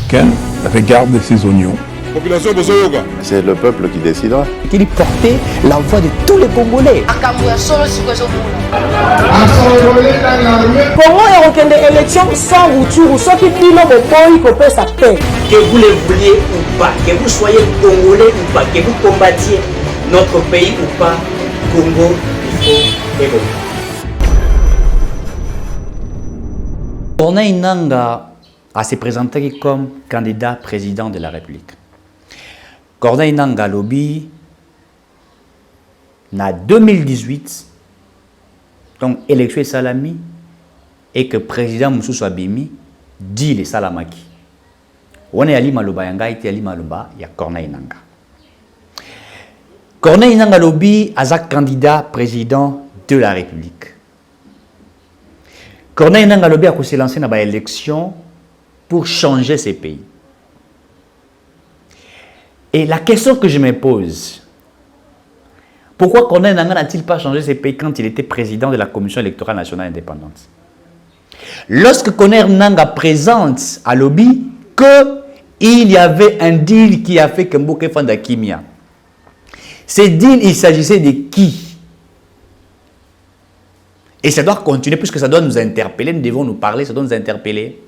Chacun regarde ses oignons. C'est le peuple qui décidera. Il portait la voix de tous les Congolais. Congo est aucune élection sans rupture ou soit qui dit non, il faut faire sa paix. Que vous le vouliez ou pas, que vous soyez congolais ou pas, que vous combattiez notre pays ou pas, Congo, il faut évoluer. Corneille Nangaa a se présenté comme candidat président de la République. Corneille Nangaa lobby en 2018, donc élection Salami, et que président Moussou Abimi dit les Salamaki. On est à Limaloba, il y a Limaloba, il y a Corneille Nangaa. Corneille Nangaa lobby a candidat président de la République. Corneille Nangaa lobby a se lancé dans l'élection pour changer ces pays. Et la question que je me pose, pourquoi Corneille Nangaa n'a-t-il pas changé ces pays quand il était président de la Commission électorale nationale indépendante? Lorsque Corneille Nangaa présente à lobby qu'il y avait un deal qui a fait que Mboké Fanda Kimia. Ce deal, il s'agissait de qui? Et ça doit continuer puisque ça doit nous interpeller, nous devons nous parler, ça doit nous interpeller.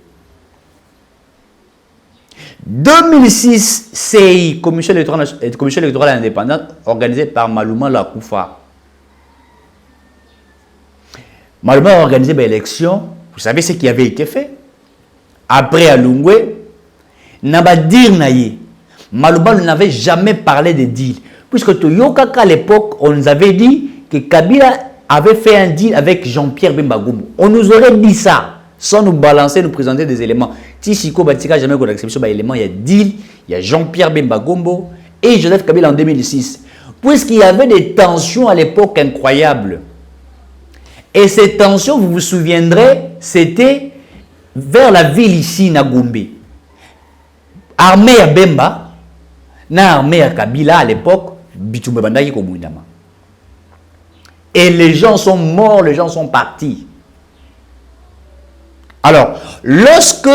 2006, CI, Commission électorale indépendante, organisée par Malouma Lakoufa. Malouma a organisé l'élection, vous savez ce qui avait été fait. Après Alungwe, Nabadir Naye, Malouma n'avait jamais parlé de deal. Puisque Toyokaka à l'époque, on nous avait dit que Kabila avait fait un deal avec Jean-Pierre Bemba Gombo. On nous aurait dit ça, sans nous balancer, nous présenter des éléments. Tissiko Batika, jamais qu'on accepte ce élément. Il y a deal, il y a Jean-Pierre Bemba Gombo et Joseph Kabila en 2006. Puisqu'il y avait des tensions à l'époque incroyables. Et ces tensions, vous vous souviendrez, c'était vers la ville ici, Nagombe. Armée à Bemba, na armée à Kabila à l'époque, Bitumba Bandaki Komundama. Et les gens sont morts, les gens sont partis. Alors, lorsque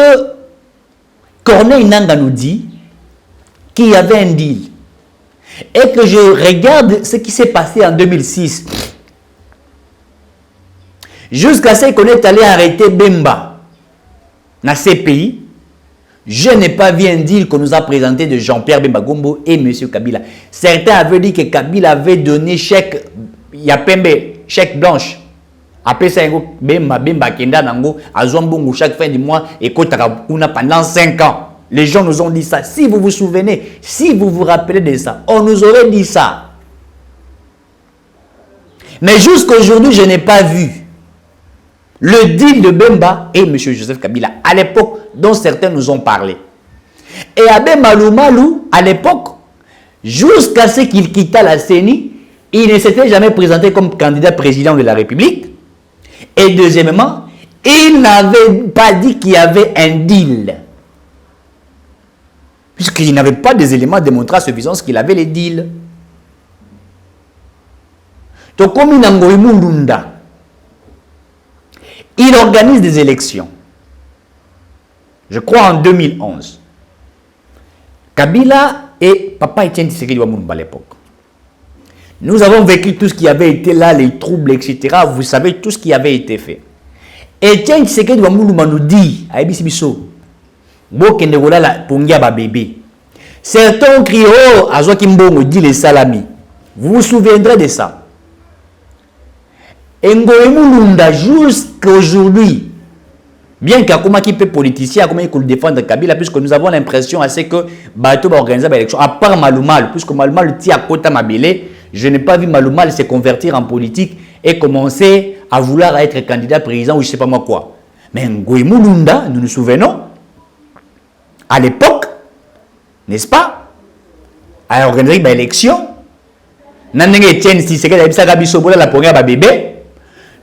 Corneille Nangaa nous dit qu'il y avait un deal, et que je regarde ce qui s'est passé en 2006, jusqu'à ce qu'on est allé arrêter Bemba dans ces pays, je n'ai pas vu un deal qu'on nous a présenté de Jean-Pierre Bemba Gombo et M. Kabila. Certains avaient dit que Kabila avait donné chèque, Yapembe, chèque blanche. Après ça, Bemba Kenda Nango, à Zombongo chaque fin du mois, et Kotarakuna pendant 5 ans. Les gens nous ont dit ça. Si vous vous souvenez, si vous vous rappelez de ça, on nous aurait dit ça. Mais jusqu'à aujourd'hui, je n'ai pas vu le deal de Bemba et M. Joseph Kabila, à l'époque dont certains nous ont parlé. Et Abbé Malou, à l'époque, jusqu'à ce qu'il quitta la CENI, il ne s'était jamais présenté comme candidat président de la République. Et deuxièmement, il n'avait pas dit qu'il y avait un deal. Puisqu'il n'avait pas des éléments démontrant à suffisance qu'il avait les deals. Donc, comme il organise des élections. Je crois en 2011. Kabila et Papa Etienne Tshisekedi Wamulumba à l'époque. Nous avons vécu tout ce qui avait été là, les troubles, etc. Vous savez tout ce qui avait été fait. Etienne Tshisekedi Wamulumba nous dit, à Ebisibiso, bébé. Certains ont crié, oh, Azwakimbongo dit les salami. Vous vous souviendrez de ça. Ngoemulunda jusqu'à aujourd'hui, bien qu'Akoma qui peut politicien, Akoma qui peut défendre Kabila, puisque nous avons l'impression à ce que Bato va organiser l'élection, à part Maloumal, puisque Maloumal tient à Kota Mabele, je n'ai pas vu Maloumal se convertir en politique et commencer à vouloir être candidat président ou je ne sais pas moi quoi. Mais Ngoemulunda, nous nous souvenons, à l'époque, n'est-ce pas, à organiser l'élection,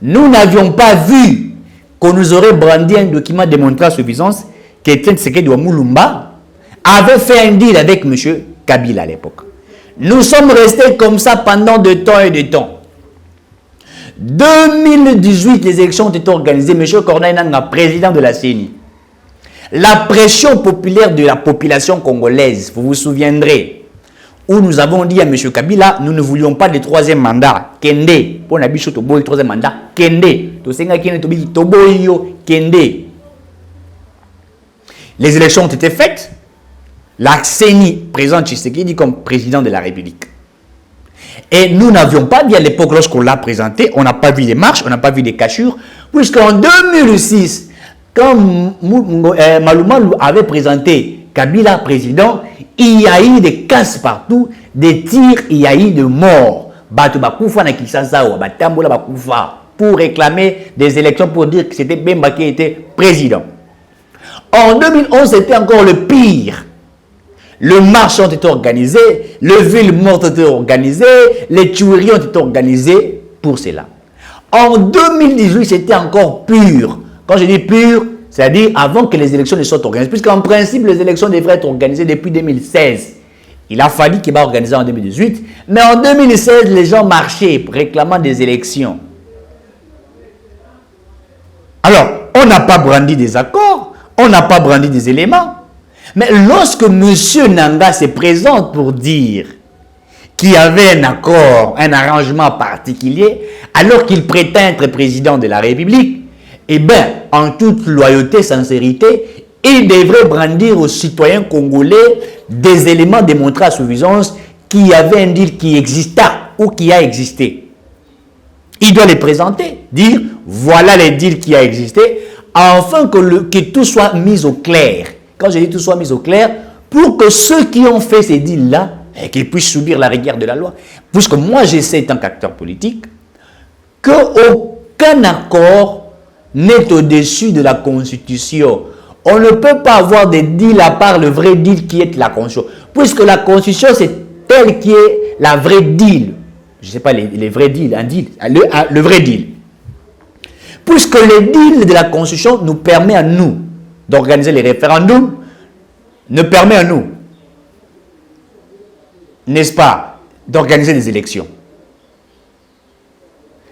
nous n'avions pas vu qu'on nous aurait brandi un document démontrant à suffisance qu'Etienne Tshisekedi Wamulumba avait fait un deal avec M. Kabila à l'époque. Nous sommes restés comme ça pendant de temps et de temps. 2018, les élections ont été organisées. M. Corneille Nangaa, président de la CENI, La pression populaire de la population congolaise, vous vous souviendrez, où nous avons dit à M. Kabila, nous ne voulions pas de troisième mandat. Kende. Pour la biche, le troisième mandat. Kende. Kende. Les élections ont été faites. La CENI présente Tshisekedi comme président de la République. Et nous n'avions pas dit à l'époque, lorsqu'on l'a présenté, on n'a pas vu des marches, on n'a pas vu des cachures, puisqu'en 2006, quand Malumalu avait présenté Kabila président, il y a eu des casses partout, des tirs, il y a eu de morts. Pour réclamer des élections, pour dire que c'était Bemba qui était président. En 2011, c'était encore le pire. Les marches ont été organisées, les villes mortes ont été organisées, les tueries ont été organisées pour cela. En 2018, c'était encore pur. Quand je dis pur, c'est-à-dire avant que les élections ne soient organisées. Puisqu'en principe, les élections devraient être organisées depuis 2016. Il a fallu qu'il va organiser en 2018. Mais en 2016, les gens marchaient réclamant des élections. Alors, on n'a pas brandi des accords, on n'a pas brandi des éléments. Mais lorsque M. Nanga se présente pour dire qu'il y avait un accord, un arrangement particulier, alors qu'il prétend être président de la République, eh bien, en toute loyauté, sincérité, il devrait brandir aux citoyens congolais des éléments démontrant à suffisance qu'il y avait un deal qui exista ou qui a existé. Il doit les présenter, dire voilà les deals qui a existé, afin que tout soit mis au clair. Quand je dis tout soit mis au clair, pour que ceux qui ont fait ces deals-là, qu'ils puissent subir la rigueur de la loi. Puisque moi, j'essaie, en tant qu'acteur politique, qu'aucun accord n'est au-dessus de la Constitution. On ne peut pas avoir des deals à part le vrai deal qui est la Constitution. Puisque la Constitution, c'est elle qui est la vraie deal. Je ne sais pas, les vrais deals, un deal, le vrai deal. Puisque le deal de la Constitution nous permet à nous d'organiser les référendums, ne permet à nous, n'est-ce pas, d'organiser des élections.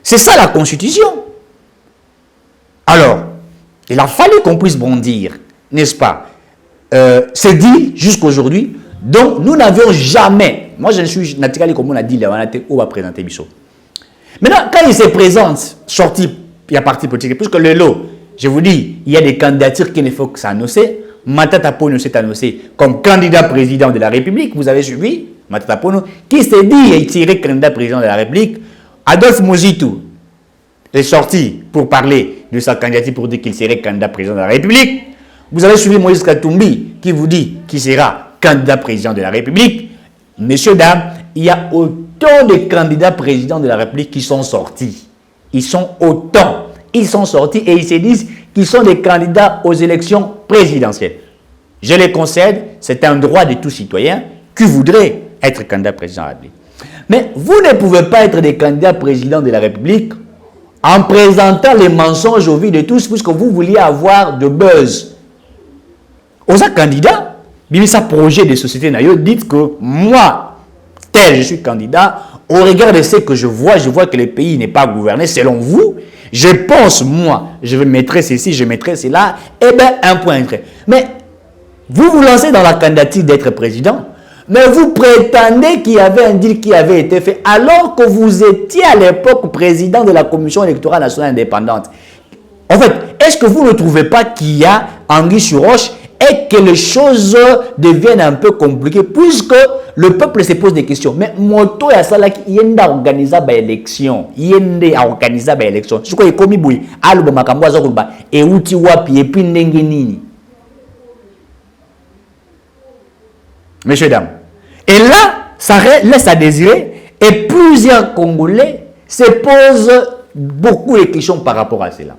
C'est ça la Constitution. Alors, il a fallu qu'on puisse bondir, n'est-ce pas, c'est dit jusqu'aujourd'hui, donc nous n'avions jamais, moi je ne suis naturellement comme on a dit, on va présenter Bissot. Maintenant, quand il se présente, sorti, il y a parti politique, puisque le lot, je vous dis, il y a des candidatures qu'il ne faut que ça annoncer. Matata Pono s'est annoncé comme candidat président de la République. Vous avez suivi Matata Pono, qui s'est dit et tiré candidat président de la République. Adolphe Mozitou est sorti pour parler de sa candidature pour dire qu'il serait candidat président de la République. Vous avez suivi Moïse Katumbi qui vous dit qu'il sera candidat président de la République. Messieurs, dames, il y a autant de candidats présidents de la République qui sont sortis. Ils sont autant. Ils sont sortis et ils se disent qu'ils sont des candidats aux élections présidentielles. Je les concède, c'est un droit de tout citoyen qui voudrait être candidat président de la République. Mais vous ne pouvez pas être des candidats présidents de la République en présentant les mensonges au vu de tous, puisque vous vouliez avoir de buzz. Aux candidats, Bimisa projet de société, dites que moi, tel je suis candidat, au regard de ce que je vois que le pays n'est pas gouverné selon vous. Je pense, moi, je mettrai ceci, je mettrai cela, eh bien, un point très. Mais vous vous lancez dans la candidature d'être président, mais vous prétendez qu'il y avait un deal qui avait été fait, alors que vous étiez à l'époque président de la Commission électorale nationale indépendante. En fait, est-ce que vous ne trouvez pas qu'il y a anguille sur roche et que les choses deviennent un peu compliquées, puisque le peuple se pose des questions. Mais moto ya sala ki yenda organiser ba élection, yende a organiser ba élection. Je crois que komi boui aluba makambo azokuba e uti wapi et puis ndenge nini. Messieurs dames. Et là, ça laisse à désirer et plusieurs Congolais se posent beaucoup de questions par rapport à cela.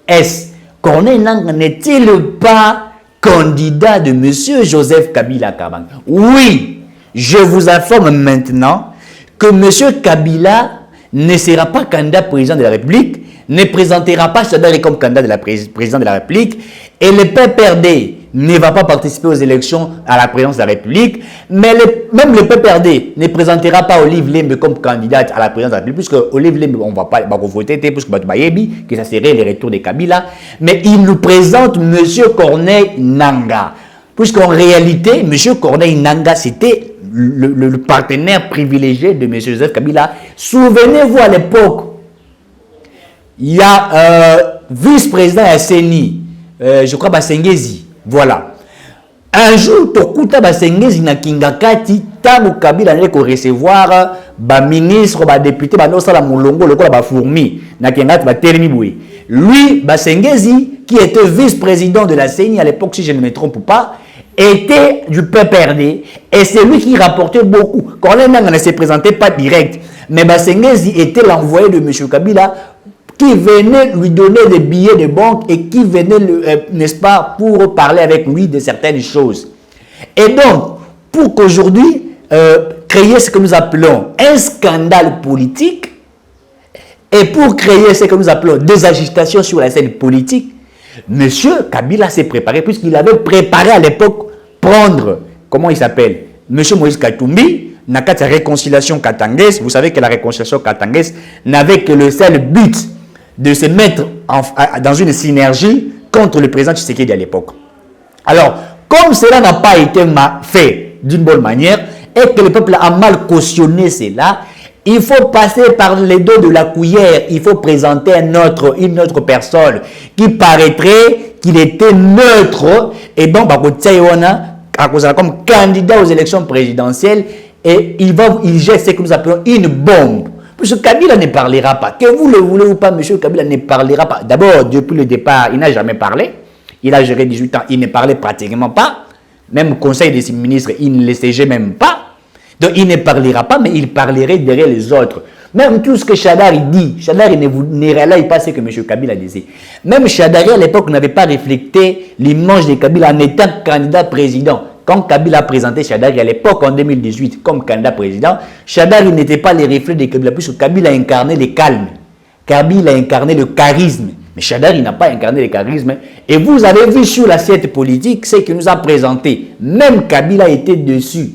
Est-ce Corneille Nangaa n'est-il pas candidat de M. Joseph Kabila Kabanga? Oui, je vous informe maintenant que M. Kabila ne sera pas candidat président de la République, ne présentera pas Sadari comme candidat de la président de la République, et le PPRD ne va pas participer aux élections à la présidence de la République, mais même le PPRD ne présentera pas Olive Lembe comme candidate à la présidence de la République, puisque Olive Lembe, on ne va pas voter, puisque que ça serait le retour de Kabila, mais il nous présente M. Corneille Nangaa, puisqu'en réalité, M. Corneille Nangaa, c'était le partenaire privilégié de M. Joseph Kabila. Souvenez-vous à l'époque, il y a vice-président à CENI, je crois Basengezi, voilà. Un jour, Tokuta Basengezi na Kingakati, Tango Kabila allait recevoir ba ministre, ba député, ba nosala mulongo, le quoi ba fourmi, na Kingakati ba termi boui. Lui, Basengezi, qui était vice-président de la CENI à l'époque, si je ne me trompe pas, était du PPRD et c'est lui qui rapportait beaucoup. Corneille Nangaa ne se présentait pas direct, mais Basengezi était l'envoyé de M. Kabila qui venait lui donner des billets de banque et qui venait, n'est-ce pas, pour parler avec lui de certaines choses. Et donc, pour qu'aujourd'hui, créer ce que nous appelons un scandale politique, et pour créer ce que nous appelons des agitations sur la scène politique, M. Kabila s'est préparé, puisqu'il avait préparé à l'époque prendre, comment il s'appelle, M. Moïse Katumbi, n'a qu'à sa réconciliation katangese. Vous savez que la réconciliation katangese n'avait que le seul but de se mettre dans une synergie contre le président Tshisekedi à l'époque. Alors, comme cela n'a pas été fait d'une bonne manière, et que le peuple a mal cautionné cela, il faut passer par les dos de la cuillère. Il faut présenter une autre personne qui paraîtrait qu'il était neutre. Et donc, comme candidat aux élections présidentielles, et il jette ce que nous appelons une bombe. Parce que Kabila ne parlera pas. Que vous le voulez ou pas, M. Kabila ne parlera pas. D'abord, depuis le départ, il n'a jamais parlé. Il a géré 18 ans, il ne parlait pratiquement pas. Même conseil des ministres, il ne le siégeait même pas. Donc, il ne parlera pas, mais il parlerait derrière les autres. Même tout ce que Chadari dit, Chadari ne réalise pas ce que M. Kabila disait. Même Chadari, à l'époque, n'avait pas reflété l'image de Kabila en étant candidat président. Quand Kabila a présenté Chadari à l'époque, en 2018, comme candidat président, Chadari n'était pas le reflet de Kabila, puisque Kabila a incarné le calme. Kabila a incarné le charisme. Mais Chadari n'a pas incarné le charisme. Et vous avez vu sur l'assiette politique ce qu'il nous a présenté. Même Kabila était dessus.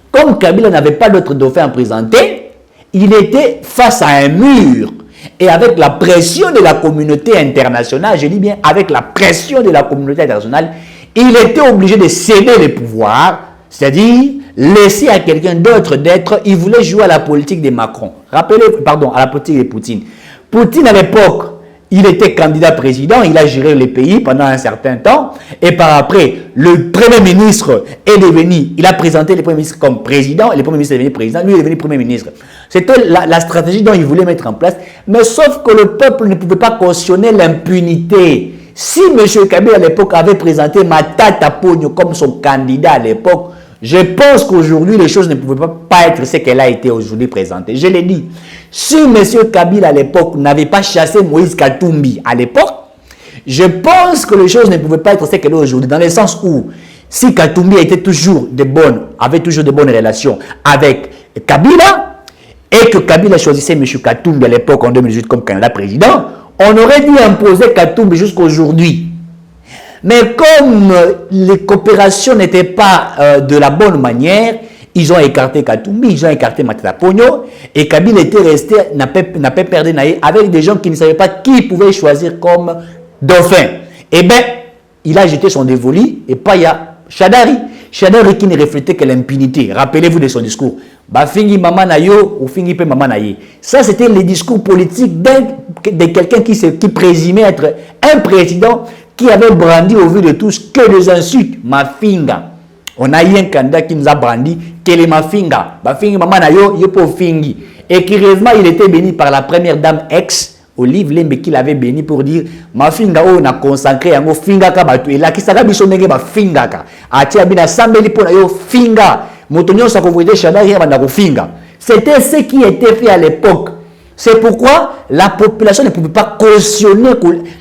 Comme Kabila n'avait pas d'autre dauphin à présenter, il était face à un mur. Et avec la pression de la communauté internationale, je dis bien avec la pression de la communauté internationale, il était obligé de céder le pouvoir, c'est-à-dire laisser à quelqu'un d'autre d'être. Il voulait jouer à la politique de Macron. Rappelez, pardon, à la politique de Poutine. Poutine, à l'époque, il était candidat président, il a géré le pays pendant un certain temps, et par après, le Premier ministre est devenu, il a présenté le Premier ministre comme président, et le Premier ministre est devenu président, lui est devenu Premier ministre. C'était la stratégie dont il voulait mettre en place, mais sauf que le peuple ne pouvait pas cautionner l'impunité. Si M. Kabila à l'époque avait présenté Matata Ponyo comme son candidat à l'époque, je pense qu'aujourd'hui, les choses ne pouvaient pas être ce qu'elle a été aujourd'hui présentée. Je l'ai dit. Si M. Kabila à l'époque n'avait pas chassé Moïse Katumbi à l'époque, je pense que les choses ne pouvaient pas être ce qu'elle est aujourd'hui. Dans le sens où, si Katumbi avait toujours de bonnes relations avec Kabila, et que Kabila choisissait M. Katumbi à l'époque en 2018 comme candidat président, on aurait dû imposer Katumbi jusqu'aujourd'hui. Mais comme les coopérations n'étaient pas de la bonne manière, ils ont écarté Katumbi, ils ont écarté Matata Ponyo, et Kabila était resté, n'a pas perdu avec des gens qui ne savaient pas qui pouvait choisir comme dauphin. Eh bien, il a jeté son dévolu, et pas il y a Chadari qui ne reflétait que l'impunité. Rappelez-vous de son discours. Bafingi mama na yo, ou fingi pe mama na ye. Ça, c'était le discours politique de quelqu'un qui présumait être un président qui avait brandi au vu de tous que des insultes. Mafinga. On a eu un candidat qui nous a brandi que les mafinga. Bafingi mama na yo, yo po fingi. Et curieusement, il était béni par la première dame Olive Lembe qui l'avait béni pour dire mafinga o na consacré yango finga ka batu et là qui saka biso ndenge ba finga ka atia bina sambeli pona yo finga motonyo sa ko voyer Chadari ya banda ko finga. C'était ce qui était fait à l'époque. C'est pourquoi la population ne pouvait pas cautionner,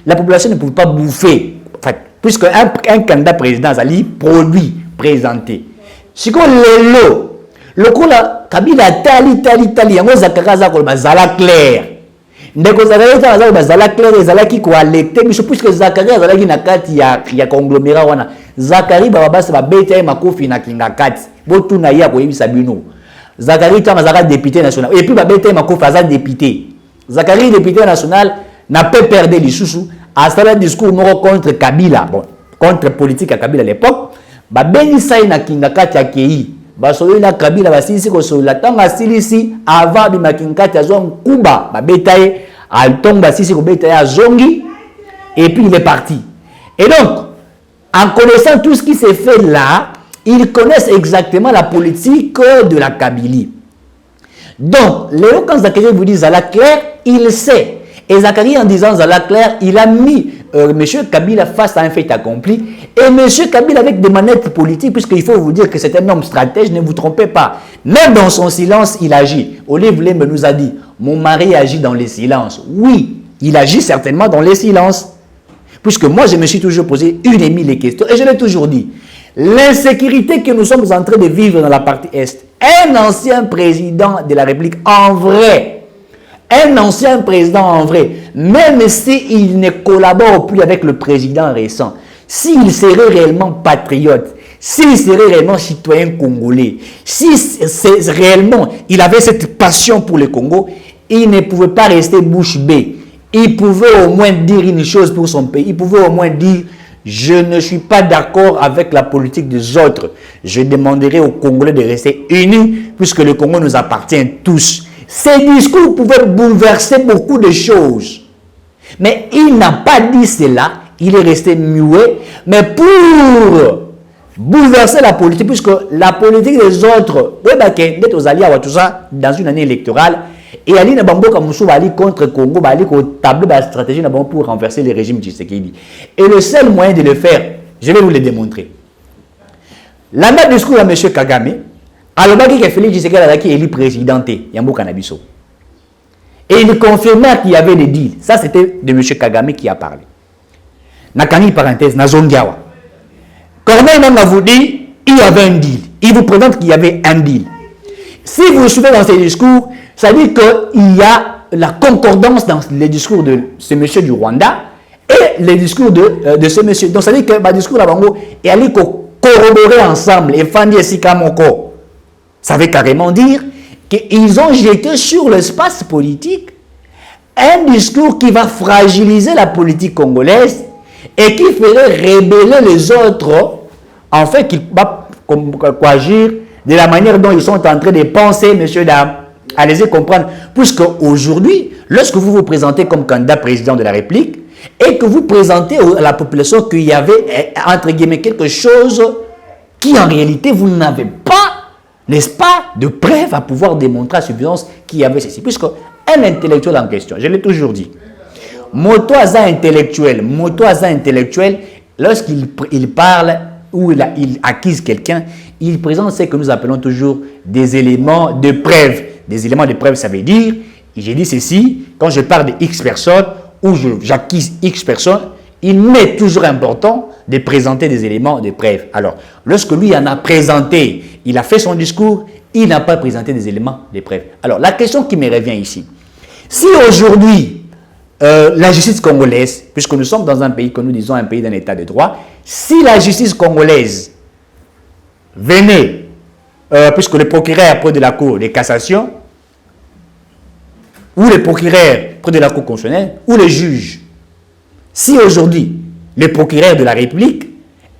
la population ne pouvait pas bouffer. En fait, puisque un candidat président Zali produit présenté. Si qu'on le coup là Kabila tali yango zakaraza ko bazala clair. Ndeko Zakaria bazala clair ezalaki ko alerter biso puisque Zakaria ezalaki na kati ya conglomérat wana Zakari Bababa c'est babeta makofi na kingakati. Botu na ya ko yebisa bino. Zakari tama zaka député national. Et puis babeta makofi aza député. Zakari député national n'a pas perdu les sous à ce discours moko contre Kabila. Bon, contre politique à Kabila à l'époque. Babeni sai na kingakati akei. Basolo na Kabila basisi ko so la tanga silisi avant bi makingakati azon kuba babetaye al tomba sisi ko betaye azongi et puis il est parti. Et donc en connaissant tout ce qui s'est fait là, ils connaissent exactement la politique de la Kabylie. Donc, Léo, quand Zacharie vous dit Zala Claire, il sait. Et Zacharie, en disant Zala Claire, il a mis M. Kabila face à un fait accompli. Et M. Kabila avec des manettes politiques, puisqu'il faut vous dire que c'est un homme stratège, ne vous trompez pas. Même dans son silence, il agit. Olive Lembe nous a dit, mon mari agit dans les silences. Oui, il agit certainement dans les silences. Puisque moi, je me suis toujours posé une et mille questions. Et je l'ai toujours dit. L'insécurité que nous sommes en train de vivre dans la partie Est, un ancien président de la République en vrai, un ancien président en vrai, même s'il ne collabore plus avec le président récent, s'il serait réellement patriote, s'il serait réellement citoyen congolais, si réellement il avait cette passion pour le Congo, il ne pouvait pas rester bouche bée. Il pouvait au moins dire une chose pour son pays. Il pouvait au moins dire « Je ne suis pas d'accord avec la politique des autres. Je demanderai aux Congolais de rester unis puisque le Congo nous appartient tous. » Ces discours pouvaient bouleverser beaucoup de choses. Mais il n'a pas dit cela. Il est resté muet. Mais pour bouleverser la politique, puisque la politique des autres, dans une année électorale, et Ali Nabamboka Moussou va aller contre Congo, va aller au tableau de la stratégie pour renverser le régime Tshisekedi. Et le seul moyen de le faire, je vais vous le démontrer. L'année discours à M. Kagame, alors que Félix Tshisekedi est élu président Yambo Kanabiso. Et il confirmait qu'il y avait des deals. Ça, c'était de M. Kagame qui a parlé. Nakani parenthèse, Nazongiawa. Corneille même vous dit, il y avait un deal. Il vous présente qu'il y avait un deal. Si vous suivez dans ces discours, ça dit qu'il y a la concordance dans les discours de ce monsieur du Rwanda et les discours de ce monsieur. Donc ça dit que le discours là est allé corroborer ensemble. Et Fandi et Sikamoko, ça veut carrément dire qu'ils ont jeté sur l'espace politique un discours qui va fragiliser la politique congolaise et qui ferait rébeller les autres, en fait, qui va agir de la manière dont ils sont en train de penser, messieurs, dames. Allez-y comprendre. Puisque aujourd'hui, lorsque vous vous présentez comme candidat président de la République et que vous présentez à la population qu'il y avait, entre guillemets, quelque chose qui en réalité, vous n'avez pas, n'est-ce pas, de preuve à pouvoir démontrer à suffisance qu'il y avait ceci. Puisque un intellectuel en question, je l'ai toujours dit, motoaza intellectuel, lorsqu'il parle ou il accuse quelqu'un, il présente ce que nous appelons toujours des éléments de preuve. Des éléments de preuve, ça veut dire, j'ai dit ceci, quand je parle de X personnes ou j'acquise X personnes, il m'est toujours important de présenter des éléments de preuve. Alors, lorsque lui en a présenté, il a fait son discours, il n'a pas présenté des éléments de preuve. Alors, la question qui me revient ici, si aujourd'hui, la justice congolaise, puisque nous sommes dans un pays que nous disons un pays d'un état de droit, si la justice congolaise venait, puisque le procureur près de la Cour de cassation, ou le procureur près de la Cour constitutionnelle, ou le juge, si aujourd'hui, le procureur de la République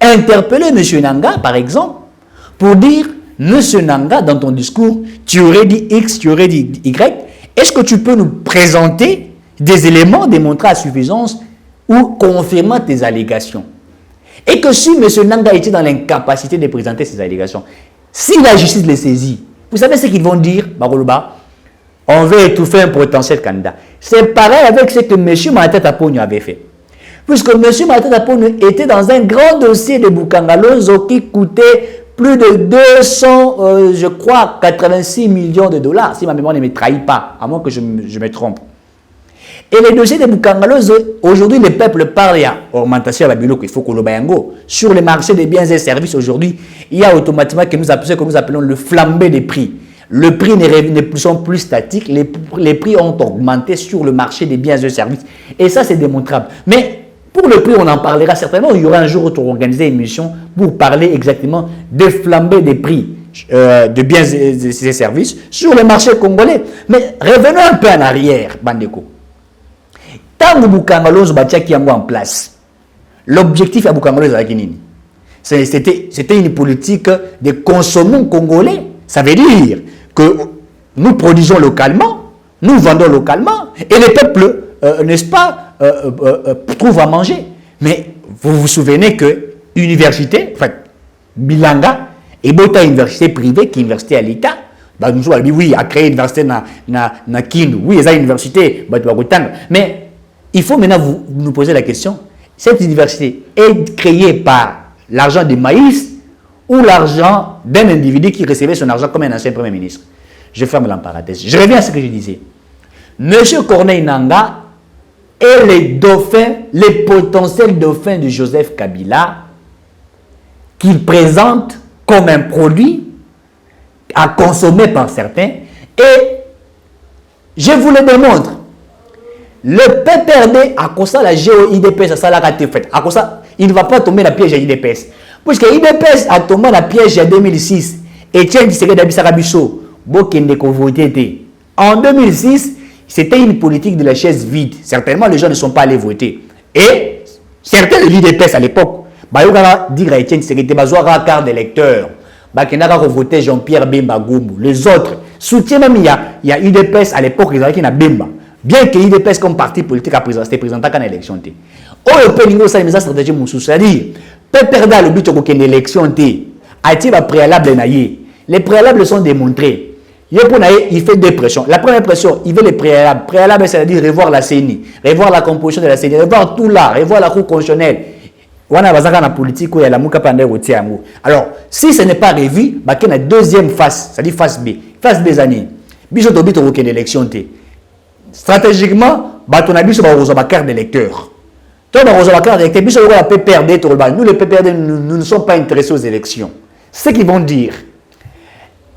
interpellait M. Nanga, par exemple, pour dire, M. Nanga, dans ton discours, tu aurais dit X, tu aurais dit Y, est-ce que tu peux nous présenter des éléments démontrés à suffisance ou confirmant tes allégations? Et que si M. Nanga était dans l'incapacité de présenter ses allégations, si la justice les saisit, vous savez ce qu'ils vont dire, Baroloba? On veut étouffer un potentiel candidat. C'est pareil avec ce que M. Matata Ponyo avait fait. Puisque M. Matata Ponyo était dans un grand dossier de Bukangalozo qui coûtait plus de 200, je crois, 86 millions de dollars, si ma mémoire ne me trahit pas, à moins que je me trompe. Et les dossiers de Bukangalozo, aujourd'hui, le peuple parle, il y a augmentation à la bilo qu'il faut que l'Obayango. Sur le marché des biens et services, aujourd'hui, il y a automatiquement ce que nous appelons le flambé des prix. Le prix ne sont plus statiques, les prix ont augmenté sur le marché des biens et services. Et ça, c'est démontrable. Mais Pour le prix, on en parlera certainement. Il y aura un jour où on organiser une émission pour parler exactement des flambées des prix de biens et services sur le marché congolais. Mais revenons un peu en arrière, Bandeko. Tant que Boukangaloz Batia qui en place, l'objectif à Boukangaloz c'était une politique de consommation congolais. Ça veut dire que nous produisons localement, nous vendons localement, et les peuples, n'est-ce pas, trouvent à manger. Mais vous vous souvenez que l'université, enfin, Bilanga, et Bota université privée, qui est université à l'État, bah, nous avons dit oui, à créer une université na Kindu, oui, il y a une université, mais il faut maintenant vous nous poser la question, cette université est créée par l'argent du maïs ou l'argent d'un individu qui recevait son argent comme un ancien premier ministre. Je ferme la parenthèse. Je reviens à ce que je disais. Monsieur Corneille Nangaa est les dauphins, les potentiels dauphins de Joseph Kabila qu'il présente comme un produit à consommer par certains. Et je vous le démontre. Le PPRD, à cause de la GOIDPS, ça l'a raté fait. À cause de ça, il ne va pas tomber dans le piège à IDPS. Puisque IDPS a tombé dans le piège en 2006. Et tiens, c'est en 2006, c'était une politique de la chaise vide. Certainement, les gens ne sont pas allés voter. Et certains de l'IDPS à l'époque, dire à Etienne Tshisekedi, une carte d'électeur. Qui n'a pas voté Jean-Pierre Bemba Goumou. Les autres soutiennent même, il y a UDPS à l'époque, ils avaient Bemba. Bien que l'UDPS comme parti politique a présenté quand l'élection était. Au Péningo, ça a stratégie moussou. C'est-à-dire, peut perdre le but de l'élection était. A-t-il un préalable naïe? Les préalables sont démontrés. Il fait deux pressions. La première pression, il veut les préalables. Préalable, c'est-à-dire revoir la CENI, revoir la composition de la CENI, revoir tout là, revoir la cour constitutionnelle. Alors, si ce n'est pas revu, il y a une deuxième phase, c'est-à-dire phase B. Phase B, années. Bijou Tobi to aucune élection. Stratégiquement, on a vu sur la carte d'électeur. Nous, les PPRD, nous ne sommes pas intéressés aux élections. C'est ce qu'ils vont dire.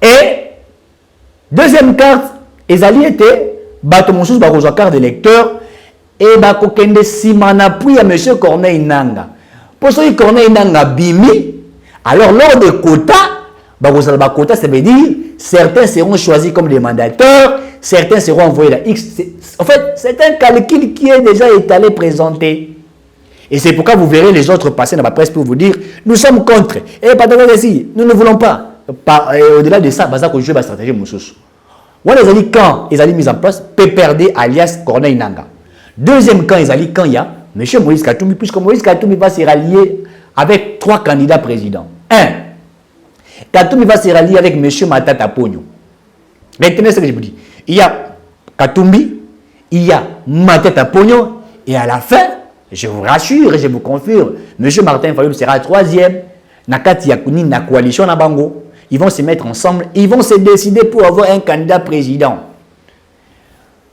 Et, deuxième carte, les alliés étaient, Batomonsous, la carte d'électeur, et Bakokende Simana, puis à M. Corneille Nangaa. Pour ceux qui Corneille Nangaa Bimi, alors lors des quotas, quota, ça veut dire certains seront choisis comme des mandataires, certains seront envoyés à X. En fait, c'est un calcul qui est déjà étalé, présenté. Et c'est pourquoi vous verrez les autres passer dans la presse pour vous dire nous sommes contre. Et pas d'accord ici, nous ne voulons pas. Au-delà de ça, Baza qu'on joue la stratégie Moussous. Voilà les alliés quand ils allaient mis en place PPRD alias Corneille Nangaa. Deuxième camp, ils allaient quand il y a M. Moïse Katumbi, puisque Moïse Katumbi va se rallier avec 3 candidats présidents. 1. Katumbi va se rallier avec M. Matata Ponyo. Retenez ce que je vous dis. Il y a Katumbi, il y a Matata Ponyo, et à la fin, je vous rassure et je vous confirme, M. Martin Fayulu sera 3e. Nakati Yakuni, na coalition na Bango. Ils vont se mettre ensemble, ils vont se décider pour avoir un candidat président.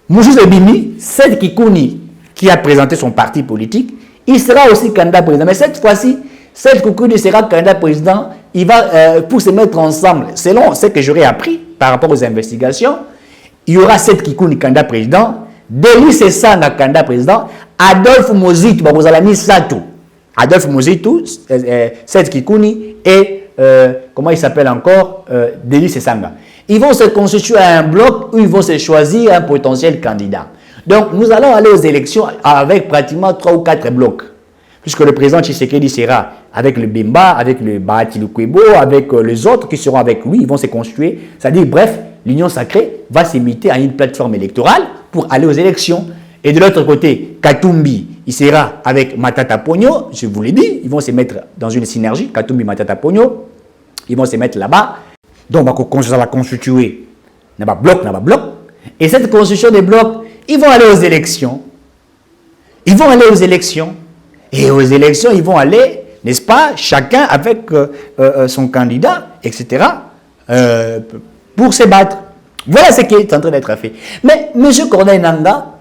Moussous Ebimi, Seth Kikouni, qui a présenté son parti politique, il sera aussi candidat président. Mais cette fois-ci, Seth Kikouni sera candidat président, il va, pour se mettre ensemble, selon ce que j'aurais appris par rapport aux investigations, il y aura Seth Kikouni candidat président, Delis Sessanga candidat président, Adolphe Mozitu, Adolphe Mozitu, Seth Kikouni et, comment il s'appelle encore, Delis Sessanga. Ils vont se constituer à un bloc où ils vont se choisir un potentiel candidat. Donc, nous allons aller aux élections avec pratiquement 3 ou 4 blocs. Puisque le président Tshisekedi sera avec le Bemba, avec le Bahati Lukwebo, avec les autres qui seront avec lui, ils vont se constituer. C'est-à-dire, bref, l'Union sacrée va s'imiter à une plateforme électorale pour aller aux élections. Et de l'autre côté, Katumbi, il sera avec Matata Ponyo, je vous l'ai dit, ils vont se mettre dans une synergie, Katumbi, Matata Ponyo, ils vont se mettre là-bas. Donc, ça va constituer un bloc. Et cette constitution des blocs, ils vont aller aux élections. Et aux élections, ils vont aller, n'est-ce pas, chacun avec son candidat, etc., pour se battre. Voilà ce qui est en train d'être fait. Mais M. Corneille Nangaa,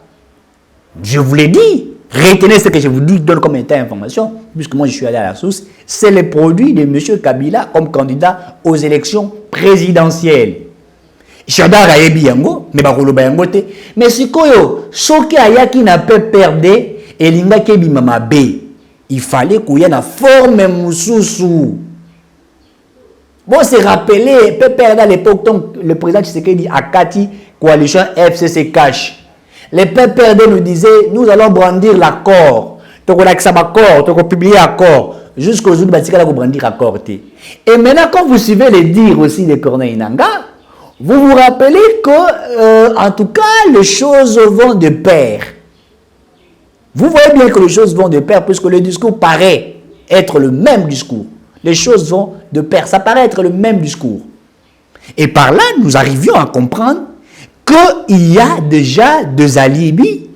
je vous l'ai dit, retenez ce que je vous dis, donne comme état d'information, puisque moi je suis allé à la source, c'est le produit de M. Kabila comme candidat aux élections présidentielles. Chadar a yebi yango, mais bakoloba yango te. Mais sikoyo, soki ayaki na PPRD, Et l'inga kebi mama B, il fallait qu'il y ait une forme moussoussou. Bon, c'est rappelé, PPRD à l'époque, le président Tshisekedi a Kati, coalition FCC Cash. Les PPRD nous disaient, nous allons brandir l'accord. Donc on a que ça accord, donc on publie l'accord. Jusqu'au jour où on va brandir l'accord. Et maintenant, quand vous suivez les dires aussi de Corneille Nangaa, vous vous rappelez que, en tout cas, les choses vont de pair. Vous voyez bien que les choses vont de pair, puisque le discours paraît être le même discours. Les choses vont de pair, ça paraît être le même discours. Et par là, nous arrivions à comprendre qu'il y a déjà des alibis,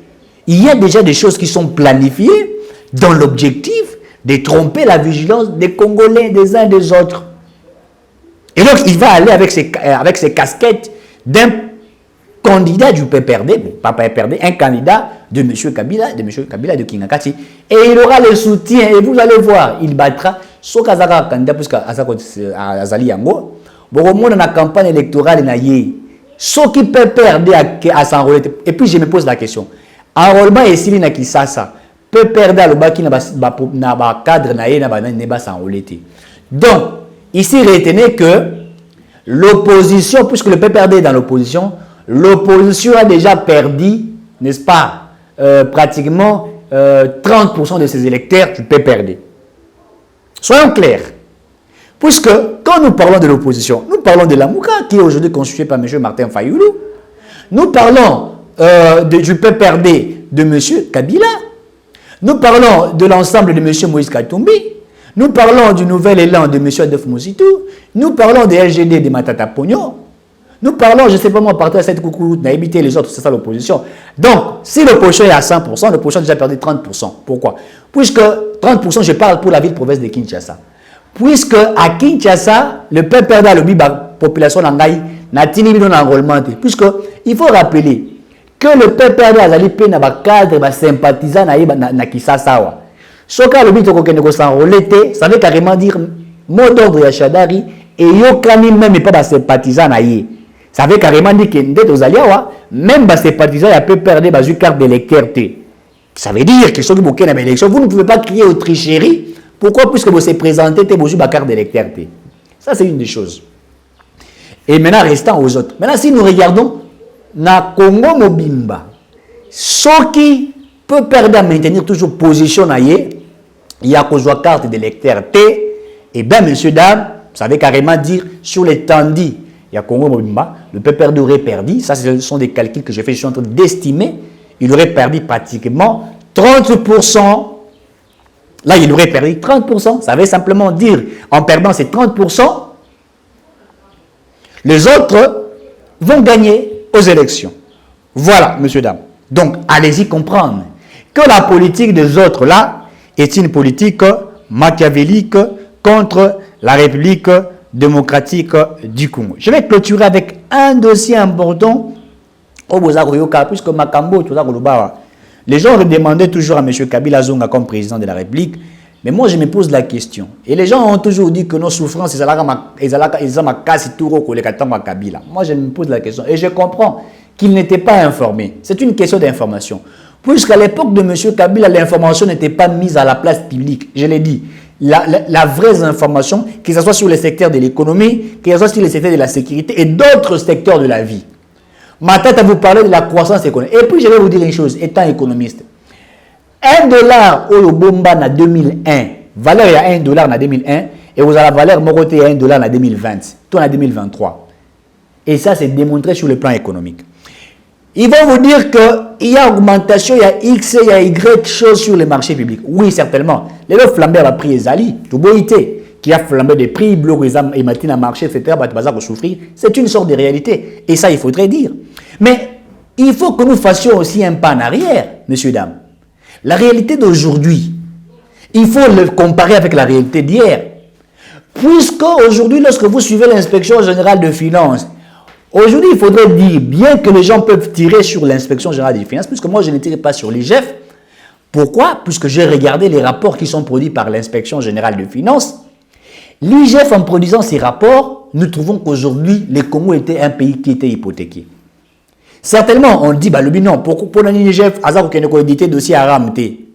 il y a déjà des choses qui sont planifiées dans l'objectif de tromper la vigilance des Congolais, des uns des autres. Et donc, il va aller avec ses casquettes d'un candidat du PPRD, pas PPRD, un candidat de M. Kabila, de Kingakati, et il aura le soutien, et vous allez voir, il battra, sauf qu'Azaka candidat, puisque Azali Yango, bon, au moins dans la campagne électorale, il y a ceux qui PPRD à s'enrôler. Et puis je me pose la question, enrôlement et s'il n'a qui ça, PPRD à l'obaki n'a pas cadre, n'a pas s'enrôler. Donc, ici, retenez que l'opposition, puisque le PPRD est dans l'opposition, l'opposition a déjà perdu, n'est-ce pas, pratiquement 30% de ses électeurs du PPRD. Soyons clairs. Puisque quand nous parlons de l'opposition, nous parlons de la Mouka qui est aujourd'hui constituée par M. Martin Fayoulou. Nous parlons du PPRD de M. Kabila. Nous parlons de l'ensemble de M. Moïse Katumbi. Nous parlons du nouvel élan de M. Adolphe Moussitou. Nous parlons des LGD de Matata Pogno. Nous parlons, je ne sais pas moi, partir à cette coucou, n'a évité les autres, c'est ça l'opposition. Donc, si l'opposition est à 100%, l'opposition a déjà perdu 30%. Pourquoi? Puisque 30%, je parle pour la ville-province de Kinshasa. Puisque à Kinshasa, le PPRD a le population nangai n'a tini dans l'enrôlement. Puisque il faut rappeler que le PPRD a zali pe na ba cadre ba sympathisant na Kisasa. Ce cas le bito ko kene s'enrôler, ça veut carrément dire mot d'ordre ya Shadari et yokani même pas ba sympathisant na yé. Ça veut carrément dire que ndet ozaliawa même ba sympathisant ya PPRD ba ju carte d'électeur. Ça veut dire que ceux qui bokena ba élection, vous ne pouvez pas crier aux tricheries. Pourquoi? Puisque vous se présentez, vous avez carte d'électeur. Ça, c'est une des choses. Et maintenant, restant aux autres. Maintenant, si nous regardons, na Congo Mobimba, ce qui peut perdre à maintenir toujours position, il y a qu'aux carte d'électeur. Et bien, messieurs, dames, ça veut carrément dire, sur les tandis, il y a Congo Mobimba, le PPRD aurait perdu, ça, ce sont des calculs que je fais, je suis en train d'estimer, il aurait perdu pratiquement 30%. Là, il aurait perdu 30%. Ça veut simplement dire, en perdant ces 30%, les autres vont gagner aux élections. Voilà, messieurs, dames. Donc, allez-y comprendre que la politique des autres, là, est une politique machiavélique contre la République démocratique du Congo. Je vais clôturer avec un dossier important au Bozagoyoka, puisque Makambo, tout ça, les gens demandaient toujours à M. Kabila Zonga comme président de la République, mais moi je me pose la question. Et les gens ont toujours dit que nos souffrances, ils ont ma casse tout au Kabila. Moi je me pose la question et je comprends qu'il n'était pas informé. C'est une question d'information. Puisqu'à l'époque de M. Kabila, l'information n'était pas mise à la place publique. Je l'ai dit. La vraie information, que ce soit sur le secteur de l'économie, que ce soit sur le secteur de la sécurité et d'autres secteurs de la vie. Ma tête à vous parler de la croissance économique. Et puis je vais vous dire une chose, étant économiste. $1 au Bomba en 2001, valeur il y a $1 en 2001, et vous avez la valeur moroté à $1 en 2020, tout en 2023. Et ça, c'est démontré sur le plan économique. Ils vont vous dire qu'il y a augmentation, il y a X, il y a Y choses sur les marchés publics. Oui, certainement. Les lots flambés à prix Ezali, tout boité. Qui a flambé des prix, bloc et matin à marché, etc., c'est une sorte de réalité. Et ça, il faudrait dire. Mais il faut que nous fassions aussi un pas en arrière, messieurs, dames. La réalité d'aujourd'hui, il faut le comparer avec la réalité d'hier. Puisque aujourd'hui, lorsque vous suivez l'inspection générale de finances, aujourd'hui, il faudrait dire, bien que les gens peuvent tirer sur l'inspection générale des finances, puisque moi, je ne tire pas sur l'IGF. Pourquoi? Puisque j'ai regardé les rapports qui sont produits par l'inspection générale de finances. L'IGF, en produisant ces rapports, nous trouvons qu'aujourd'hui, le Congo était un pays qui était hypothéqué. Certainement, on dit, bah, le bilan, pour l'IGF, Azar qui a édité dossier à Ramté.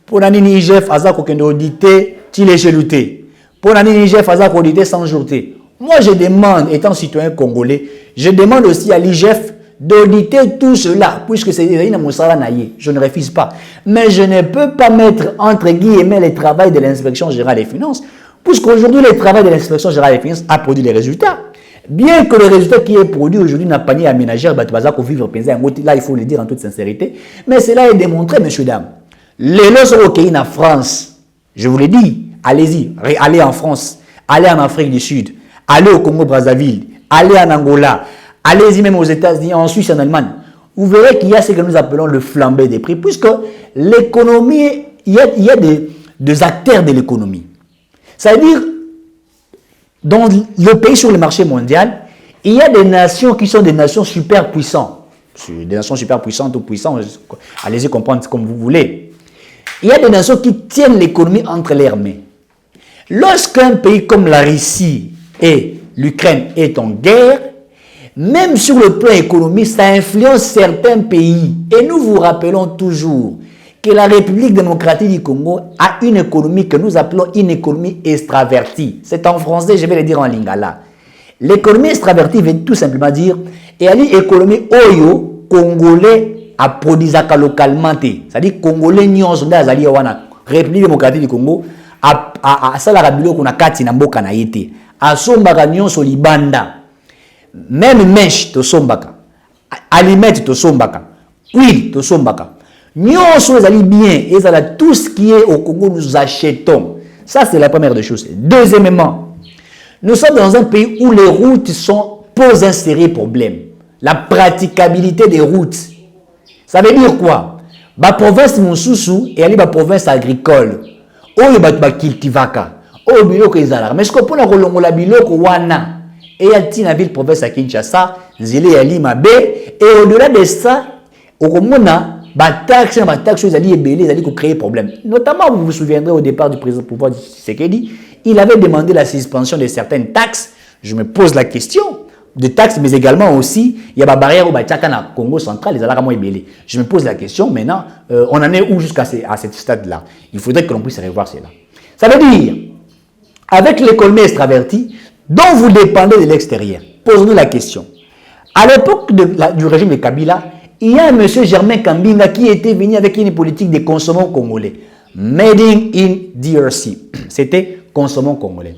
Pour l'année IGF, Azak aucun audité, il est gelouté. Pour l'année IGF, Azak audité sans jourté. Moi, je demande, étant citoyen congolais, je demande aussi à l'IGF d'auditer tout cela, puisque c'est je ne refuse pas. Mais je ne peux pas mettre entre guillemets le travail de l'inspection générale des finances, puisqu'aujourd'hui, le travail de l'inspection générale des finances a produit les résultats. Bien que le résultat qui est produit aujourd'hui n'a pas ni aménagère, là, il faut le dire en toute sincérité, mais cela est démontré, messieurs, dames. Les lois sont OK en France, je vous l'ai dit, allez-y, allez en France, allez en Afrique du Sud, allez au Congo-Brazzaville, allez en Angola, allez-y même aux États-Unis, en Suisse, en Allemagne. Vous verrez qu'il y a ce que nous appelons le flambé des prix, puisque l'économie, il y a des acteurs de l'économie. Ça veut dire, dans le pays sur le marché mondial, il y a des nations qui sont des nations super puissantes. Des nations super puissantes ou puissantes, allez-y comprendre comme vous voulez. Il y a des nations qui tiennent l'économie entre leurs mains. Lorsqu'un pays comme la Russie et l'Ukraine est en guerre, même sur le plan économique, ça influence certains pays. Et nous vous rappelons toujours que la République démocratique du Congo a une économie que nous appelons une économie extravertie. C'est en français, je vais le dire en lingala. L'économie extravertie veut tout simplement dire, et elle est économie oyo, congolais, a produit localement. C'est-à-dire congolais nyons d'azali wana République démocratique du Congo a salara biloko na kati na mboka na yete. A sombaka nyonso libanda. Même mèche to sombaka. Alimette to sombaka. Huile to sombaka. Nyonso ezali bien, ezala tout ce qui est au Congo nous achetons. Ça c'est la première des choses. Deuxièmement, nous sommes dans un pays où les routes posent un sérieux problème. La praticabilité des routes. Ça veut dire quoi? La province Moussoussou et la province agricole. Oyo ba cultivaka. Oyo biloko ezala. Mais ce qu'on peut la rolongola biloko wana. Et à la ville province à Kinshasa, Zélé à Limabe. Et au-delà de ça, au Komona, taxe ils allaient créer problème. Notamment, vous vous souviendrez au départ du président pouvoir de Tshisekedi, il avait demandé la suspension de certaines taxes. Je me pose la question. De taxes, mais également aussi, il y a des barrières au Congo central, les alarmes ébélés. Je me pose la question, maintenant, on en est où jusqu'à ce stade-là? Il faudrait que l'on puisse revoir cela. Ça veut dire, avec l'économie extravertie, dont vous dépendez de l'extérieur, posons-nous la question. À l'époque du régime de Kabila, il y a un monsieur Germain Kambinga qui était venu avec une politique de consommons congolais. Made in DRC. C'était consommons congolais.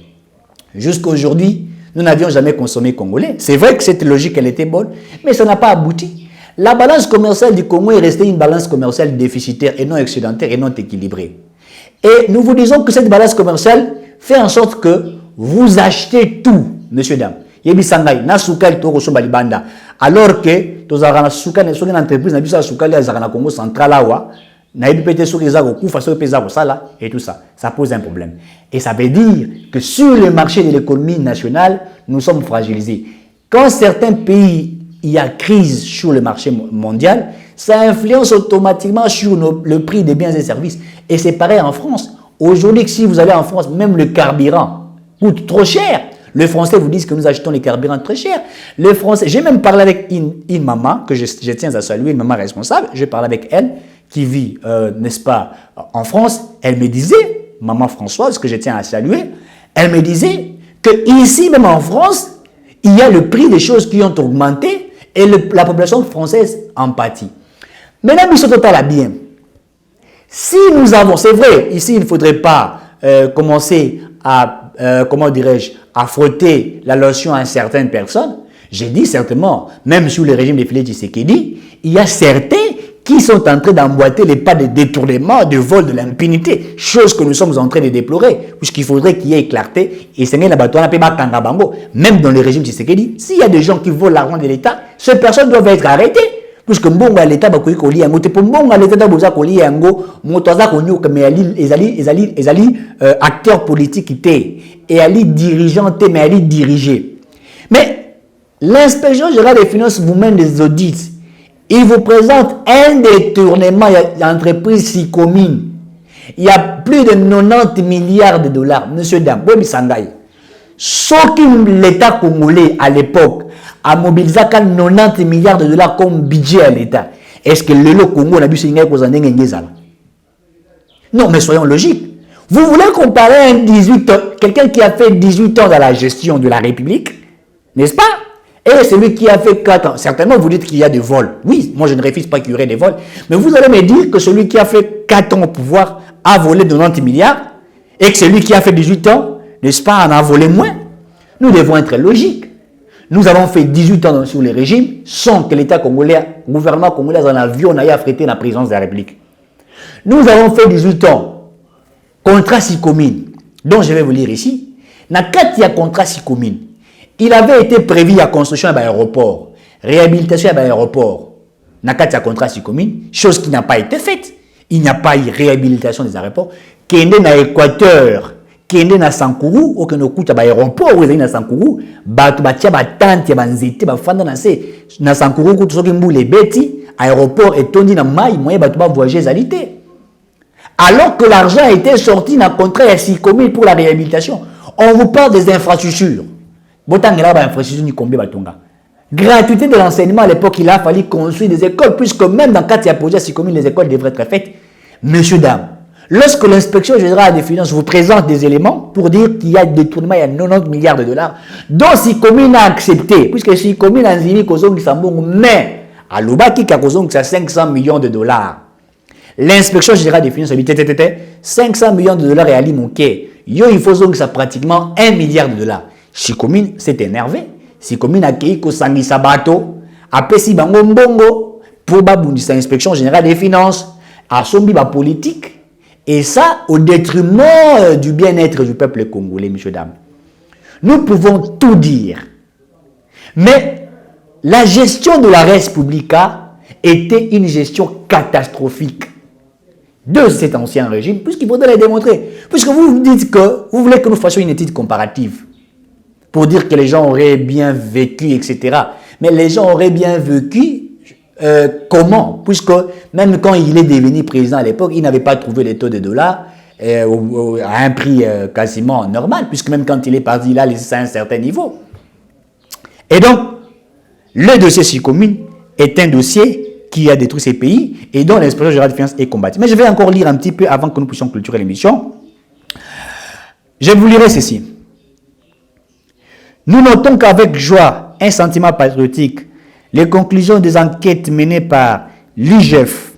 Jusqu'à aujourd'hui, nous n'avions jamais consommé congolais. C'est vrai que cette logique, elle était bonne, mais ça n'a pas abouti. La balance commerciale du Congo est restée une balance commerciale déficitaire et non excédentaire et non équilibrée. Et nous vous disons que cette balance commerciale fait en sorte que vous achetez tout, messieurs, dames. Yebi Sangay, na soukal to ko balibanda. Alors que to zarana soukal ne soukal entreprise na bisa soukal ya zarana Congo central awa, na yebi pete soukal za ko kufa so pesa ko sala et tout ça, ça pose un problème. Et ça veut dire que sur le marché de l'économie nationale, nous sommes fragilisés. Quand certains pays il y a crise sur le marché mondial, ça influence automatiquement sur le prix des biens et services. Et c'est pareil en France. Aujourd'hui, si vous allez en France, même le carburant coûte trop cher. Les Français vous disent que nous achetons les carburants très cher. Les Français, j'ai même parlé avec une maman que je tiens à saluer, une maman responsable. J'ai parlé avec elle qui vit, n'est-ce pas, en France. Elle me disait, maman Françoise, que je tiens à saluer, elle me disait que ici, même en France, il y a le prix des choses qui ont augmenté et la population française en pâtit. Maintenant, Bissot Total a bien. Si nous avons, c'est vrai, ici, il ne faudrait pas commencer à, comment dirais-je, à frotter la lotion à certaines personnes. J'ai dit certainement, même sous le régime de Félix Tshisekedi, il y a certains qui sont en train d'emboîter les pas de détournement, de vol, de l'impunité, chose que nous sommes en train de déplorer, puisqu'il faudrait qu'il y ait clarté, et même dans le régime Tshisekedi, s'il y a des gens qui volent l'argent de l'État, ces personnes doivent être arrêtées. Puisque mbongo l'État bakoyi koli yango te po mbongo l'État daboza koli yango moto aza konyoka mais ezali acteur politique te et ali dirigeant te mais ali diriger. Mais l'inspection générale des finances vous mène des audits. Il vous présente un détournement d'entreprise si commune. Il y a plus de 90 milliards de dollars. Monsieur Dam, Bobi Sangay. Ce que l'État congolais à l'époque a mobilisé 90 milliards de dollars comme budget à l'État. Est-ce que le Congo n'a pas eu Non, mais soyons logiques. Vous voulez comparer quelqu'un qui a fait 18 ans dans la gestion de la République, n'est-ce pas? Et celui qui a fait 4 ans. Certainement, vous dites qu'il y a des vols. Oui, moi je ne refuse pas qu'il y aurait des vols. Mais vous allez me dire que celui qui a fait 4 ans au pouvoir a volé 90 milliards et que celui qui a fait 18 ans, n'est-ce pas, en a volé moins. Nous devons être logiques. Nous avons fait 18 ans sur les régimes sans que l'État congolais, le gouvernement congolais en avion n'ait affrété la présidence de la République. Nous avons fait 18 ans contrat Sikomine, dont je vais vous lire ici. Dans 4 contrat Sikomine, il avait été prévu la construction d'un aéroport, réhabilitation d'un aéroport. Dans 4 contrat Sikomine, chose qui n'a pas été faite. Il n'y a pas eu réhabilitation des aéroports. Kende na Équateur, Kende na Sankourou, ou que nous coûte à l'aéroport, où ils na Sankourou, batia batante, banzete, bafanda na se, na Sankourou, coûte ce qui mou les bêtis, aéroport et tondi na maille, moyen batuba voyager zalité. Alors que l'argent a été sorti dans le contrat à 6 communes pour la réhabilitation. On vous parle des infrastructures. Gratuité de l'enseignement à l'époque, il a fallu construire des écoles, puisque même dans 4 projets à 6 communes, les écoles devraient être faites. Messieurs, dames, lorsque l'inspection générale des finances vous présente des éléments pour dire qu'il y a détournement, il y a 90 milliards de dollars, dont 6 communes a accepté, puisque 6 communes ont dit mais à Lubaki, qui a 500 millions de dollars. L'inspection générale des finances a dit 500 millions de dollars et Ali Mouké. Il faut que ça pratiquement 1 milliard de dollars. Chikomine s'est énervé. Chikomine a accueilli Kosangi Sabato, a pesi bango mbongo pour babundisa l'inspection générale des finances, a sombi ba politique. Et ça au détriment du bien-être du peuple congolais, messieurs, dames. Nous pouvons tout dire. Mais la gestion de la res publica était une gestion catastrophique de cet ancien régime, puisqu'il faudrait le démontrer. Puisque vous dites que vous voulez que nous fassions une étude comparative pour dire que les gens auraient bien vécu, etc. Mais les gens auraient bien vécu comment? Puisque même quand il est devenu président à l'époque, il n'avait pas trouvé les taux de dollars à un prix quasiment normal, puisque même quand il est parti, il a laissé ça à un certain niveau. Et donc, le dossier Sikomine est un dossier qui a détruit ces pays et dont l'inspection générale de finances est combattue. Mais je vais encore lire un petit peu avant que nous puissions clôturer l'émission. Je vous lirai ceci. Nous notons qu'avec joie, un sentiment patriotique, les conclusions des enquêtes menées par l'IGF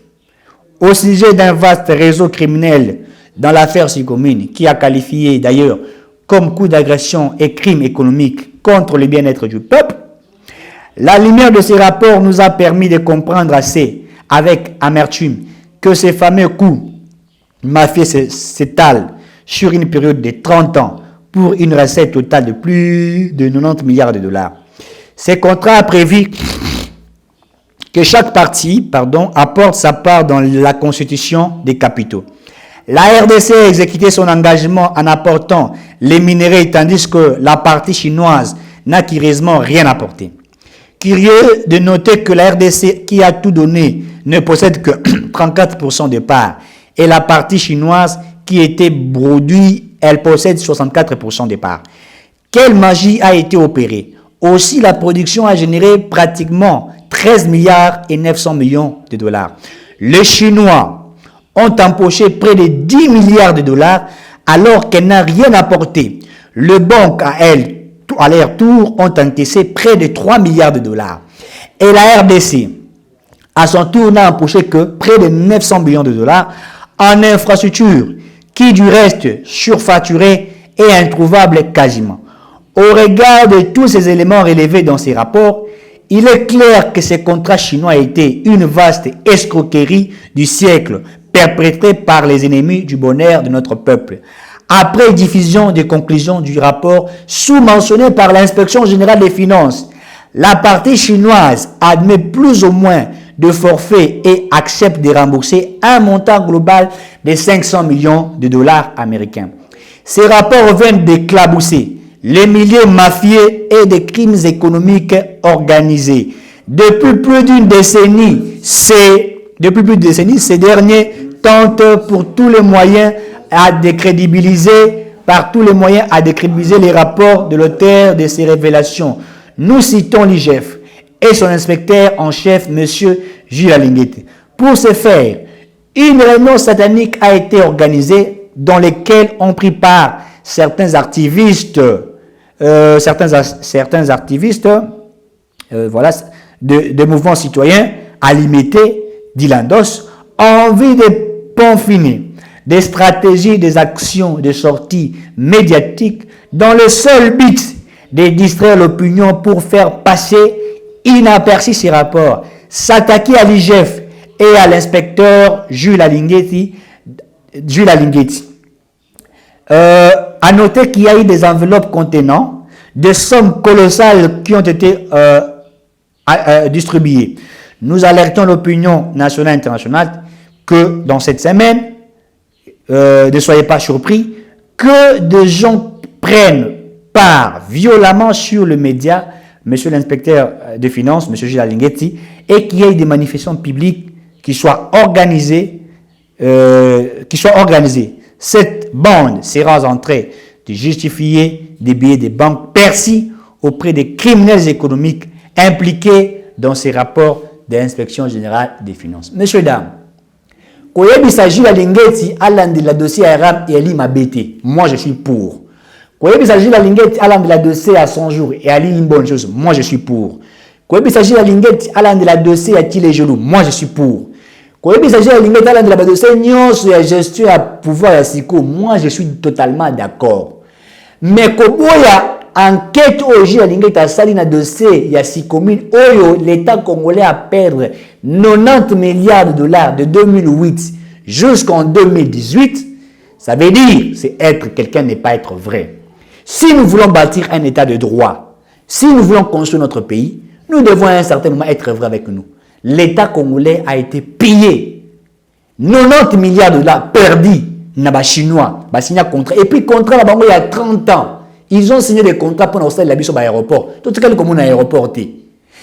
au sujet d'un vaste réseau criminel dans l'affaire Sikomine, qui a qualifié d'ailleurs comme coup d'agression et crime économique contre le bien-être du peuple, la lumière de ces rapports nous a permis de comprendre assez, avec amertume, que ces fameux coups mafieux s'étalent sur une période de 30 ans pour une recette totale de plus de 90 milliards de dollars. Ces contrats a prévu que chaque partie apporte sa part dans la constitution des capitaux. La RDC a exécuté son engagement en apportant les minéraux, tandis que la partie chinoise n'a curieusement rien apporté. Curieux de noter que la RDC, qui a tout donné, ne possède que 34% de parts, et la partie chinoise, qui était produite, elle possède 64% des parts. Quelle magie a été opérée? Aussi, la production a généré pratiquement 13 milliards et 900 millions de dollars. Les Chinois ont empoché près de 10 milliards de dollars alors qu'elle n'a rien apporté. Les banques, à leur tour, ont encaissé près de 3 milliards de dollars. Et la RDC, à son tour, n'a empoché que près de 900 millions de dollars en infrastructures, qui du reste surfacturées et introuvables quasiment. Au regard de tous ces éléments relevés dans ces rapports, il est clair que ces contrats chinois étaient une vaste escroquerie du siècle perpétrée par les ennemis du bonheur de notre peuple. Après diffusion des conclusions du rapport sous-mentionné par l'inspection générale des finances, la partie chinoise admet plus ou moins de forfaits et accepte de rembourser un montant global de 500 millions de dollars américains. Ces rapports viennent d'éclabousser les milieux mafieux et des crimes économiques organisés. Depuis plus d'une décennie, ces derniers tentent pour tous les moyens à décrédibiliser les rapports de l'auteur de ces révélations. Nous citons l'IGF et son inspecteur en chef, M. Gilles Alinguete. Pour ce faire, Une réunion satanique a été organisée dans laquelle ont pris part certains activistes, voilà, de mouvements citoyens à limiter d'Ilandos, en vue de peaufiner des stratégies, des actions, des sorties médiatiques dans le seul but de distraire l'opinion pour faire passer inaperçu ces rapports, s'attaquer à l'IGF et à l'inspecteur Jules Alinghetti. À noter qu'il y a eu des enveloppes contenant des sommes colossales qui ont été distribuées. Nous alertons l'opinion nationale et internationale que dans cette semaine, ne soyez pas surpris, que des gens prennent part violemment sur le média, monsieur l'inspecteur de finances, monsieur Gilles Alinghetti, et qu'il y ait des manifestations publiques qui soient organisées. Cette bande sera en train de justifier des billets de banque perçus auprès des criminels économiques impliqués dans ces rapports de l'inspection générale des finances. Messieurs, dames, quand il s'agit d'Alinghetti allant de la dossier à Aram et Ali Mabete, moi je suis pour. Quand il s'agit d'Alinghetti allant de la dossier à 100 jours et Ali une bonne chose, moi je suis pour. Quand il s'agit d'Alinghetti allant de la dossier à Tile Gelou, moi je suis pour. Quand il s'agit d'Alinghetti allant de la dossier Nyons et à gestion à pouvoir à Siko, moi je suis totalement d'accord. Mais quand il y a enquête aujourd'hui Alinghetti a sali na dossier il y a 6 communes oyo l'État congolais a perdre 90 milliards de dollars de 2008 jusqu'en 2018, ça veut dire c'est être quelqu'un n'est pas être vrai. Si nous voulons bâtir un État de droit, si nous voulons construire notre pays, nous devons à un certain moment être vrai avec nous. L'État congolais a été pillé. 90 milliards de dollars perdus. Naba chinois, ba signé un contrat. Et puis contrat là il y a 30 ans. Ils ont signé des contrats pour installer la bise au aéroport. Tout ce comme un aéroport.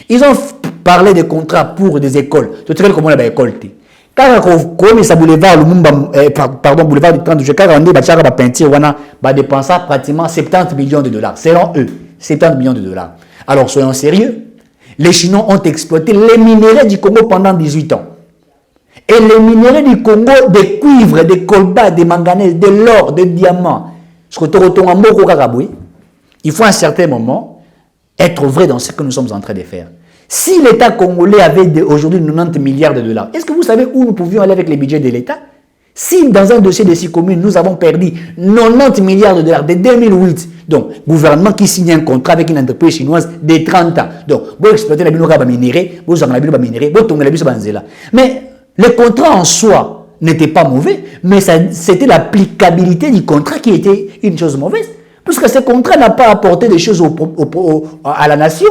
Ils ont parlé de contrats pour des écoles. Tout ce comme un école. Quand on a boulevard boulevard du 30 juillet, quand on a peinture, on a dépensé pratiquement 70 millions de dollars. Selon eux, 70 millions de dollars. Alors soyons sérieux. Les Chinois ont exploité les minéraux du Congo pendant 18 ans. Et les minéraux du Congo, des cuivres, des colbas, des manganèses, de l'or, des diamants, il faut à un certain moment être vrai dans ce que nous sommes en train de faire. Si l'État congolais avait aujourd'hui 90 milliards de dollars, est-ce que vous savez où nous pouvions aller avec les budgets de l'État? Si dans un dossier de 6 communes, nous avons perdu 90 milliards de dollars de 2008, donc gouvernement qui signe un contrat avec une entreprise chinoise de 30 ans, donc vous exploitez la binoka minérée, vous avez la binoka minérée, vous tombez la binoka banzela. Mais le contrat en soi n'était pas mauvais, mais c'était l'applicabilité du contrat qui était une chose mauvaise. Puisque ce contrat n'a pas apporté des choses à la nation.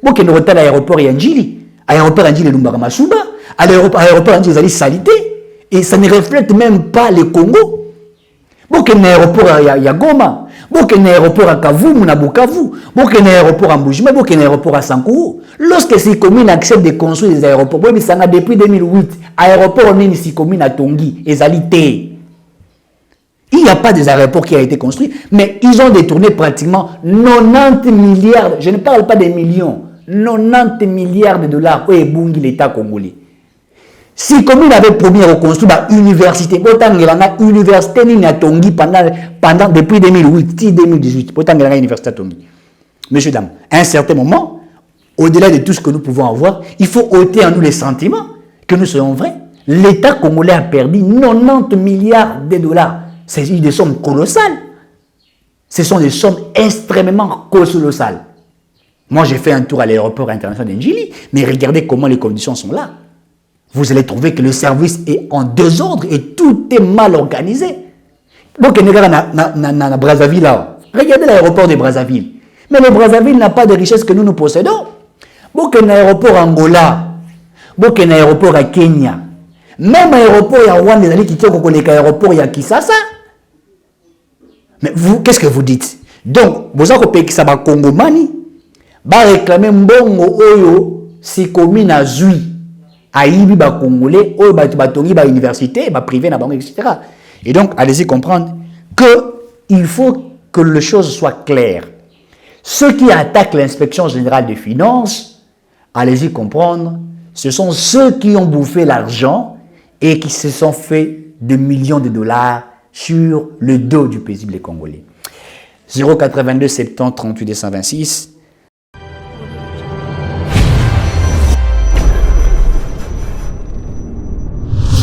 Bon, qu'il y ait l'aéroport Yandjili, l'aéroport Yandjili Lumbara Masuba, l'aéroport Yandjili Zali Salité, et ça ne reflète même pas le Congo. Bon, qu'il y ait un aéroport à Goma, bon, qu'il y ait un aéroport à Kavumu, na Bukavu, bon, qu'il y ait un aéroport à Mbujima, bon, qu'il y ait un aéroport à Sankourou. Lorsque ces communes acceptent de construire des aéroports, bon, mais ça n'a depuis 2008, aéroport on est ici commune à Tongi, et Zalité. Il n'y a pas des aéroports qui ont été construits, mais ils ont détourné pratiquement 90 milliards, je ne parle pas des millions, 90 milliards de dollars pour ébungi l'État congolais. Si commune avait promis à reconstruire l'université, autant qu'il y a une université à Tongi pendant depuis 2008, autant qu'il y a une université à Tongi. Messieurs, dames, à un certain moment, au-delà de tout ce que nous pouvons avoir, il faut ôter en nous les sentiments que nous soyons vrais. L'État congolais a perdu 90 milliards de dollars. C'est des sommes colossales. Ce sont des sommes extrêmement colossales. Moi, j'ai fait un tour à l'aéroport international d'Ndjili, mais regardez comment les conditions sont là. Vous allez trouver que le service est en désordre et tout est mal organisé. Donc, na Brazzaville, là, regardez l'aéroport de Brazzaville. Mais le Brazzaville n'a pas de richesse que nous possédons. Donc, un aéroport Angola, donc un aéroport à Kenya, même l'aéroport à Rwanda, qui est l'aéroport à Kisasa. Mais vous, qu'est-ce que vous dites? Donc, vous avez payé ça Congo Mani, va réclamer mbongo oyo si commune à Zui, à Ibi ba congolais, oyo ba tongi ba université, ba privé na bango, etc. Et donc, allez-y comprendre que il faut que les choses soient claires. Ceux qui attaquent l'inspection générale des finances, allez-y comprendre, ce sont ceux qui ont bouffé l'argent et qui se sont fait de millions de dollars sur le dos du paisible Congolais. 082 70 38 226.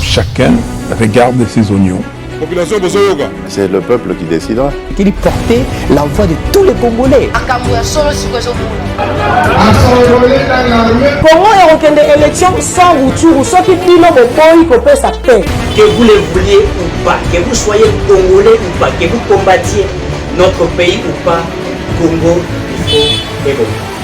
Chacun regarde ses oignons. Population Bozoyoga. C'est le peuple qui décidera. Il portait la voix de tous les Congolais. Congo ekokende élection sans rupture soki bino bokoyi kopesa paix. Que vous le vouliez ou pas, que vous soyez congolais ou pas, que vous combattiez notre pays ou pas, Congo, il faut évoluer.